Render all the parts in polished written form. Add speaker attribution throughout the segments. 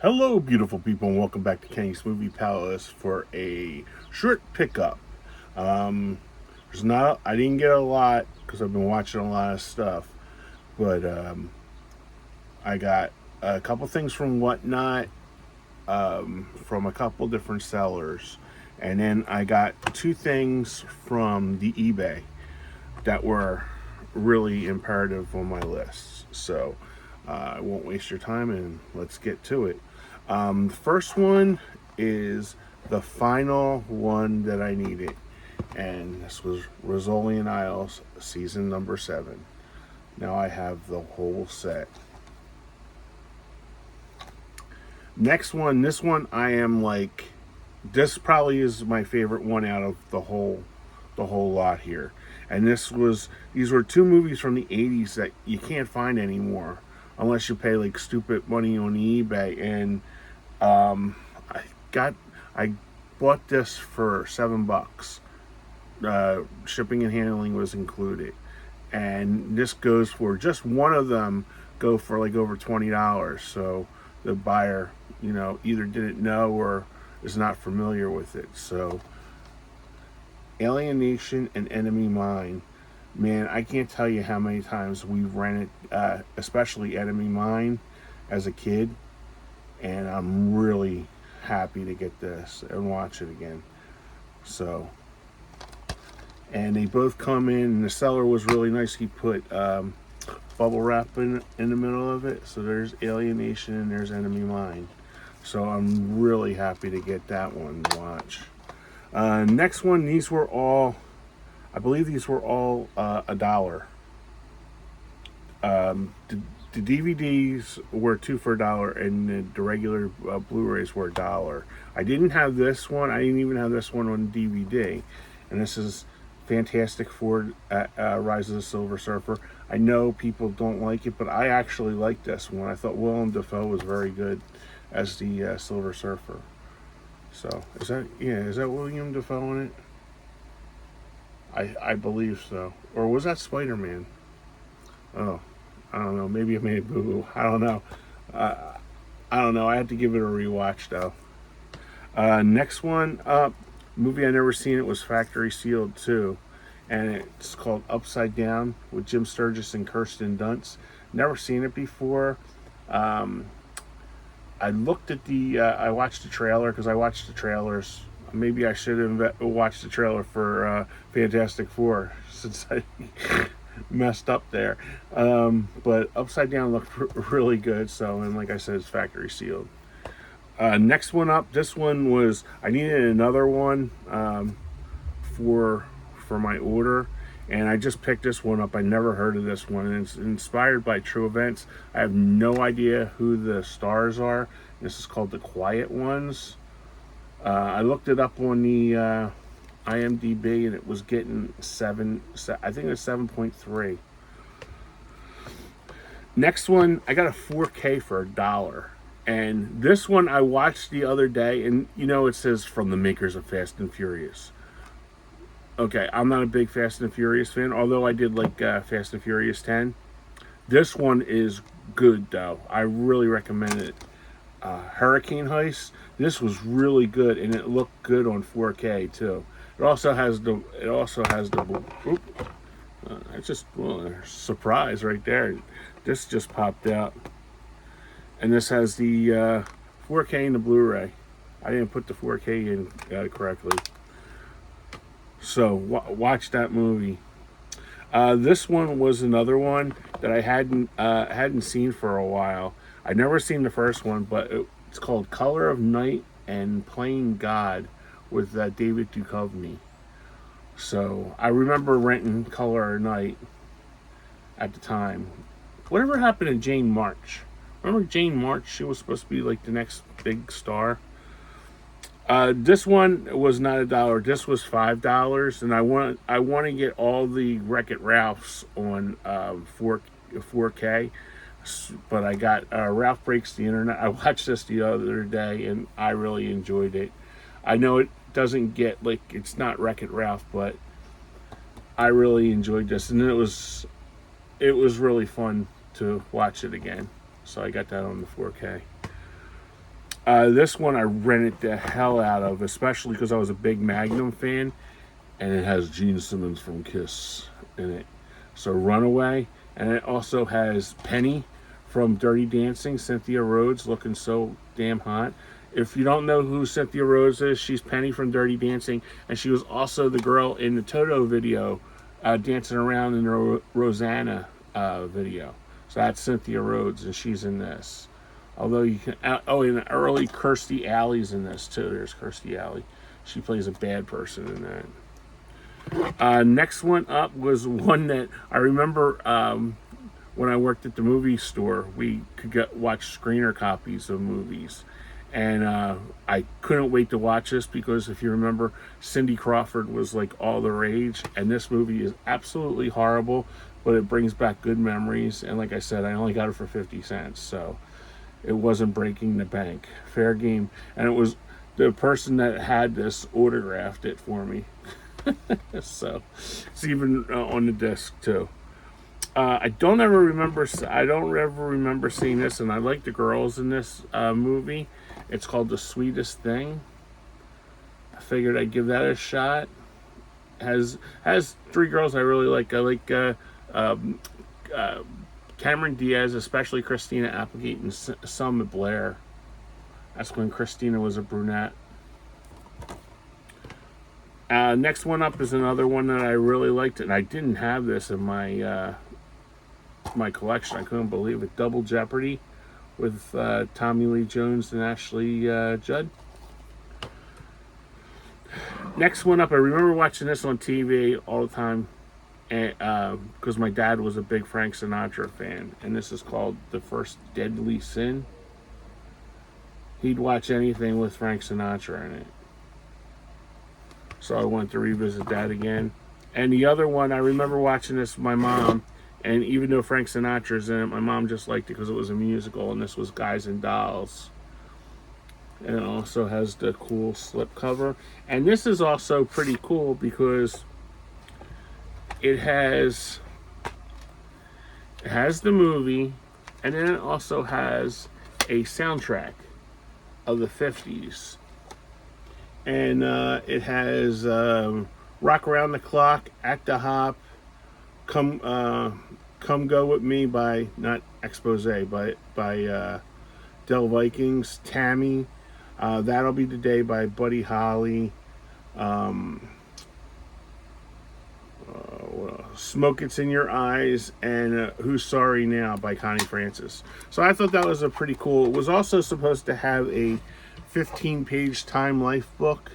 Speaker 1: Hello, beautiful people, and welcome back to Kenny's Movie Palace for a short pickup. Um, there's not, I didn't get a lot because I've been watching a lot of stuff, but I got a couple things from Whatnot, from a couple different sellers, and then I got two things from the eBay that were really imperative on my list. So I won't waste your time and let's get to it. The first one is the final one that I needed, and this was Rizzoli and Isles season number 7. Now I have the whole set. Next one, this one I am like, this probably is my favorite one out of the whole lot here. And these were two movies from the 80s that you can't find anymore unless you pay like stupid money on eBay. And I got I bought this for $7. Shipping and handling was included, and this goes for just one of them go for like over $20. So the buyer, either didn't know or is not familiar with it. So Alienation and Enemy Mine. Man, I can't tell you how many times we've rented, especially Enemy Mine, as a kid, and I'm really happy to get this and watch it again. So, and they both come in, and the seller was really nice. He put bubble wrap in the middle of it. So there's Alienation and there's Enemy Mine. So I'm really happy to get that one to watch. Next one, I believe these were all $1. The DVDs were two for $1, and the regular Blu-rays were $1. I didn't have this one. I didn't even have this one on DVD. And this is Fantastic Four: Rise of the Silver Surfer. I know people don't like it, but I actually like this one. I thought Willem Dafoe was very good as the Silver Surfer. So is that William Dafoe in it? I believe so. Or was that Spider Man? Oh, I don't know. Maybe I made a boo boo. I don't know. Uh, I don't know. I had to give it a rewatch though. Next one up, movie I never seen it was Factory Sealed 2, and it's called Upside Down with Jim Sturgis and Kirsten Dunst. Never seen it before. Um, I looked at I watched the trailer because I watched the trailers. Maybe I should have watched the trailer for Fantastic Four since I messed up there. But Upside Down looked really good. So, and like I said, it's Factory Sealed. Next one up. This one was I needed another one for my order, and I just picked this one up. I never heard of this one, and it's inspired by true events. I have no idea who the stars are. This is called The Quiet Ones. I looked it up on the IMDb, and it was getting I think it was 7.3. Next one, I got a 4K for $1. And this one I watched the other day, and it says from the makers of Fast and Furious. Okay, I'm not a big Fast and Furious fan, although I did like Fast and Furious 10. This one is good though. I really recommend it. Hurricane Heist. This was really good, and it looked good on 4K too. It also has the. It's just a surprise right there. This just popped out, and this has the 4K and the Blu-ray. I didn't put the 4K in correctly. So watch that movie. This one was another one that I hadn't seen for a while. I never seen the first one, but it's called Color of Night and Playing God with David Duchovny. So I remember renting Color of Night at the time. Whatever happened to Jane March? Remember Jane March? She was supposed to be like the next big star. This one was not $1. This was $5, and I want to get all the Wreck-It Ralphs on 4K. But I got Ralph Breaks the Internet. I watched this the other day, and I really enjoyed it. I know it doesn't get like it's not Wreck-It Ralph, but I really enjoyed this, and it was really fun to watch it again. So I got that on the 4K. This one I rented the hell out of, especially because I was a big Magnum fan, and it has Gene Simmons from Kiss in it. So Runaway, and it also has Penny from Dirty Dancing, Cynthia Rhodes, looking so damn hot. If you don't know who Cynthia Rhodes is, she's Penny from Dirty Dancing, and she was also the girl in the Toto video, dancing around in the Rosanna video. So that's Cynthia Rhodes, and she's in this. Although you can, in the early Kirstie Alley's in this too. There's Kirstie Alley. She plays a bad person in that. Next one up was one that I remember when I worked at the movie store. We could watch screener copies of movies, and I couldn't wait to watch this because if you remember, Cindy Crawford was like all the rage, and this movie is absolutely horrible, but it brings back good memories. And like I said, I only got it for 50 cents, so it wasn't breaking the bank. Fair game. And it was the person that had this autographed it for me. So it's even on the disc too. I don't ever remember seeing this, and I like the girls in this movie. It's called The Sweetest Thing. I figured I'd give that a shot. Has three girls I really like. I like Cameron Diaz, especially Christina Applegate and Selma Blair. That's when Christina was a brunette. Next one up is another one that I really liked, and I didn't have this in my my collection. I couldn't believe it. Double Jeopardy with Tommy Lee Jones and Ashley Judd. Next one up, I remember watching this on TV all the time, because my dad was a big Frank Sinatra fan, and this is called The First Deadly Sin. He'd watch anything with Frank Sinatra in it. So I wanted to revisit that again. And the other one, I remember watching this with my mom, and even though Frank Sinatra's in it, my mom just liked it because it was a musical, and this was Guys and Dolls. And it also has the cool slip cover. And this is also pretty cool because it has the movie, and then it also has a soundtrack of the 50s. And it has Rock Around the Clock, At the Hop, Come Go With Me by, not Expose, by Del Vikings, Tammy, That'll Be the Day by Buddy Holly, Smoke It's in Your Eyes, and Who's Sorry Now by Connie Francis. So I thought that was a pretty cool. It was also supposed to have a 15-page Time Life book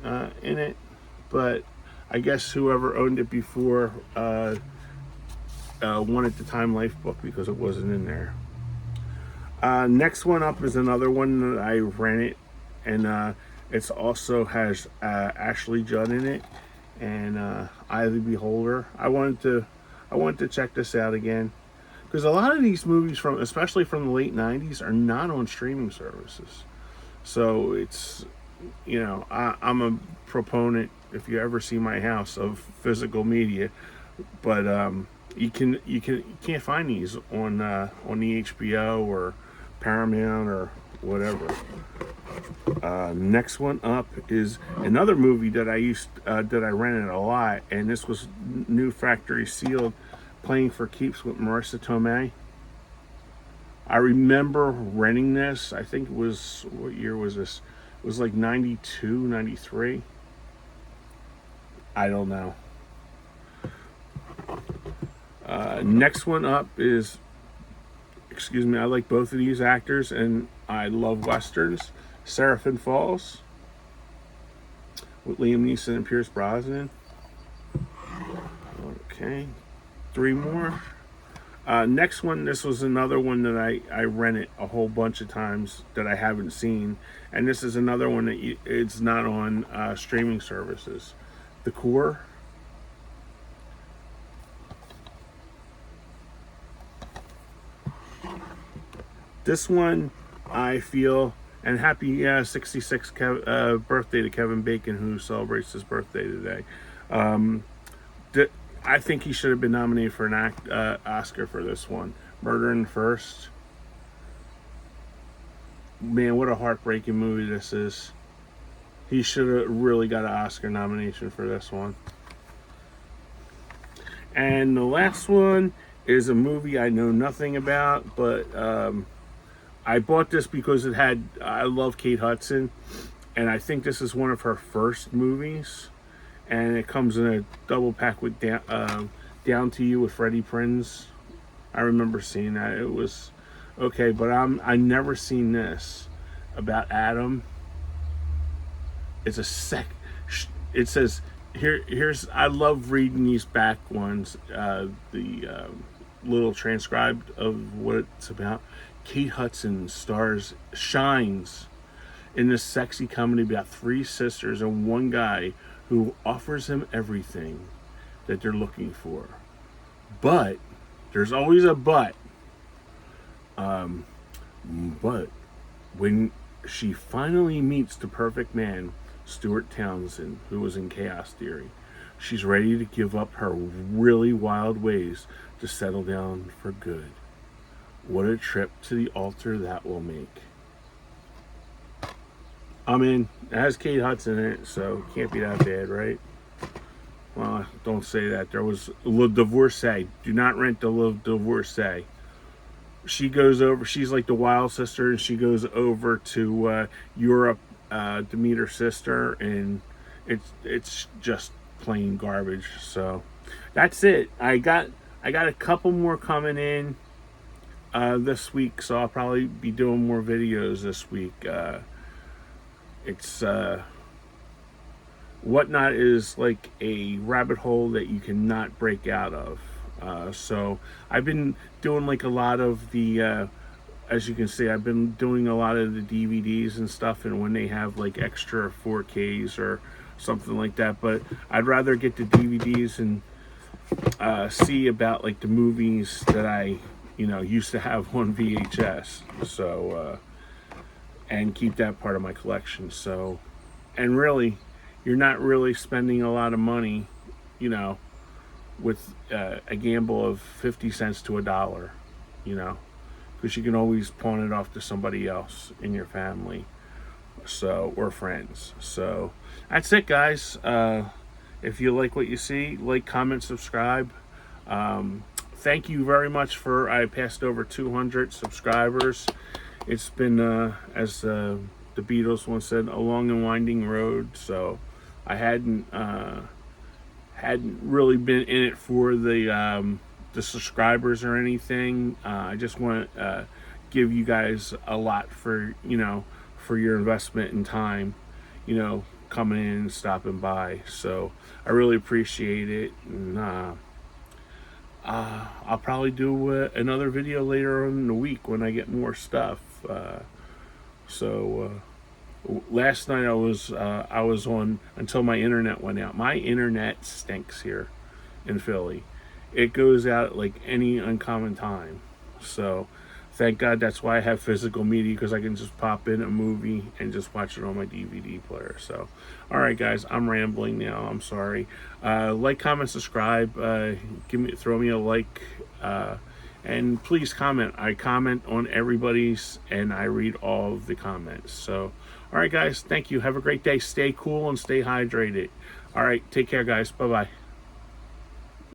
Speaker 1: in it, but I guess whoever owned it before wanted the Time Life book because it wasn't in there. Next one up is another one that I rented, and it also has Ashley Judd in it and Eye of the Beholder. I wanted to check this out again because a lot of these movies, especially from the late 90s, are not on streaming services. So it's, I'm a proponent, if you ever see my house, of physical media, but you can't find these on the HBO or Paramount or whatever. Next one up is another movie that I rented a lot, and this was new factory sealed, Playing for Keeps with Marissa Tomei. I remember renting this. I think it was, what year was this? It was like 92, 93. I don't know. Next one up is, I like both of these actors, and I love Westerns. Seraphim Falls with Liam Neeson and Pierce Brosnan. Okay, three more. Next one, this was another one that I rented a whole bunch of times that I haven't seen, and this is another one that it's not on streaming services. The Core. This one, I feel, and happy 66th birthday to Kevin Bacon, who celebrates his birthday today. I think he should have been nominated for an Oscar for this one. Murder in the First. man, what a heartbreaking movie this is. He should have really got an Oscar nomination for this one. And the last one is a movie I know nothing about, but I bought this because I love Kate Hudson, and I think this is one of her first movies, and it comes in a double pack with Down to You with Freddie Prinze. I remember seeing that. It was okay, but I never seen this about Adam. It's it says here's I love reading these back ones, the little transcribed of what it's about. Kate Hudson shines in this sexy comedy about three sisters and one guy who offers them everything that they're looking for. But there's always a but. But when she finally meets the perfect man, Stuart Townsend, who was in Chaos Theory, she's ready to give up her really wild ways to settle down for good. What a trip to the altar that will make. I mean, it has Kate Hudson in it, so can't be that bad, right? Well, don't say that. There was Le Divorcée. Do not rent the Le Divorcée. She goes over, she's like the wild sister, and she goes over to Europe to meet her sister, and it's just plain garbage. So that's it. I got a couple more coming in this week, so I'll probably be doing more videos this week. It's Whatnot is like a rabbit hole that you cannot break out of. So I've been doing like a lot of the as you can see, I've been doing a lot of the DVDs and stuff, and when they have like extra 4Ks or something like that, but I'd rather get the DVDs and see about like the movies that I used to have on VHS, so and keep that part of my collection. So, and really, you're not really spending a lot of money, with a gamble of 50 cents to $1, because you can always pawn it off to somebody else in your family, or friends. So that's it, guys. If you like what you see, like, comment, subscribe. Thank you very much I passed over 200 subscribers. It's been, as the Beatles once said, a long and winding road. So I hadn't really been in it for the subscribers or anything. I just want to give you guys a lot for your investment and time, coming in and stopping by. So I really appreciate it, and I'll probably do another video later on in the week when I get more stuff. Last night I was on until my internet went out. My internet stinks here in Philly. It goes out at like any uncommon time. So thank God that's why I have physical media, because I can just pop in a movie and just watch it on my DVD player. So, all right, guys, I'm rambling now. I'm sorry. Like, comment, subscribe. Throw me a like, and please comment. I comment on everybody's, and I read all of the comments. So, all right, guys, thank you. Have a great day. Stay cool and stay hydrated. All right, take care, guys. Bye-bye.